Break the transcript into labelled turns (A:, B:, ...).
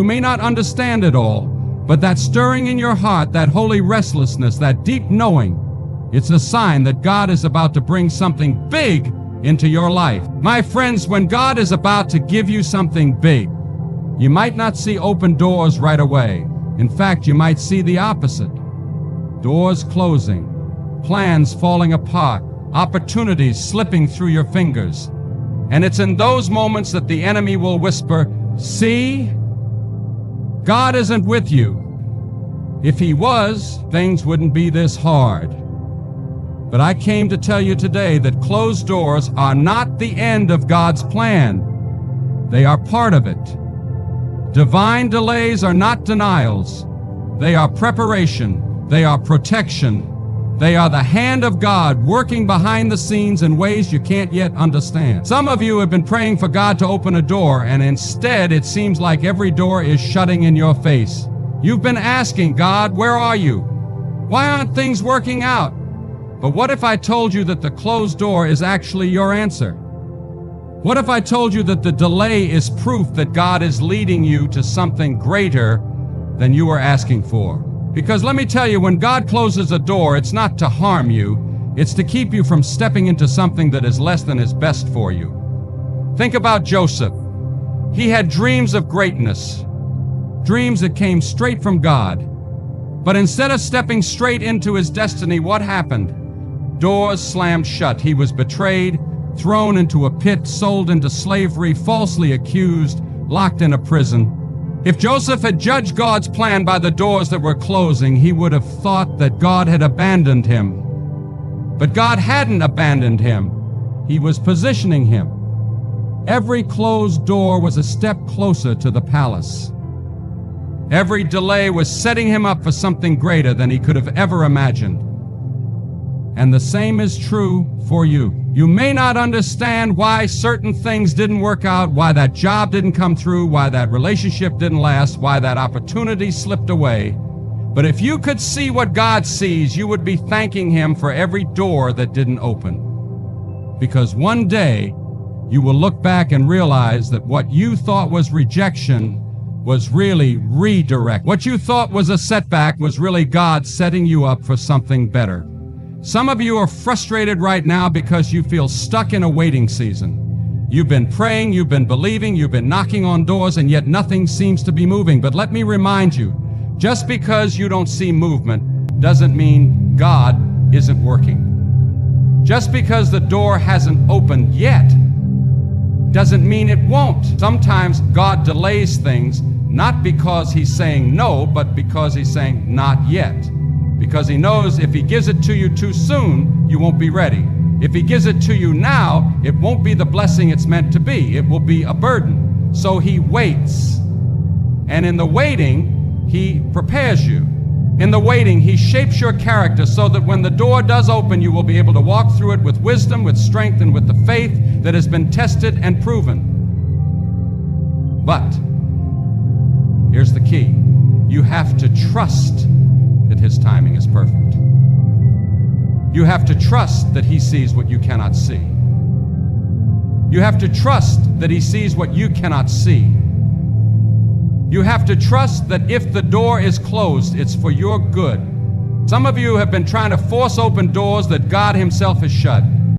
A: You may not understand it all, but that stirring in your heart, that holy restlessness, that deep knowing, it's a sign that God is about to bring something big into your life. My friends, when God is about to give you something big, you might not see open doors right away. In fact, you might see the opposite. Doors closing, plans falling apart, opportunities slipping through your fingers. And it's in those moments that the enemy will whisper, "See, God isn't with you. If he was, things wouldn't be this hard." But I came to tell you today that closed doors are not the end of God's plan. They are part of it. Divine delays are not denials. They are preparation. They are protection. They are the hand of God working behind the scenes in ways you can't yet understand. Some of you have been praying for God to open a door, and instead it seems like every door is shutting in your face. You've been asking God, "Where are you? Why aren't things working out?" But what if I told you that the closed door is actually your answer? What if I told you that the delay is proof that God is leading you to something greater than you were asking for? Because let me tell you, when God closes a door, it's not to harm you, it's to keep you from stepping into something that is less than is best for you. Think about Joseph. He had dreams of greatness, dreams that came straight from God. But instead of stepping straight into his destiny, what happened? Doors slammed shut. He was betrayed, thrown into a pit, sold into slavery, falsely accused, locked in a prison. If Joseph had judged God's plan by the doors that were closing, he would have thought that God had abandoned him. But God hadn't abandoned him. He was positioning him. Every closed door was a step closer to the palace. Every delay was setting him up for something greater than he could have ever imagined. And the same is true for you. You may not understand why certain things didn't work out, why that job didn't come through, why that relationship didn't last, why that opportunity slipped away. But if you could see what God sees, you would be thanking him for every door that didn't open. Because one day, you will look back and realize that what you thought was rejection was really redirect. What you thought was a setback was really God setting you up for something better. Some of you are frustrated right now because you feel stuck in a waiting season. You've been praying, you've been believing, you've been knocking on doors, and yet nothing seems to be moving. But let me remind you, just because you don't see movement doesn't mean God isn't working. Just because the door hasn't opened yet doesn't mean it won't. Sometimes God delays things not because he's saying no, but because he's saying not yet. Because he knows if he gives it to you too soon, you won't be ready. If he gives it to you now, it won't be the blessing it's meant to be. It will be a burden. So he waits. And in the waiting, he prepares you. In the waiting, he shapes your character so that when the door does open, you will be able to walk through it with wisdom, with strength, and with the faith that has been tested and proven. But here's the key. You have to trust that his timing is perfect. You have to trust that he sees what you cannot see. You have to trust that he sees what you cannot see. You have to trust that if the door is closed, it's for your good. Some of you have been trying to force open doors that God himself has shut.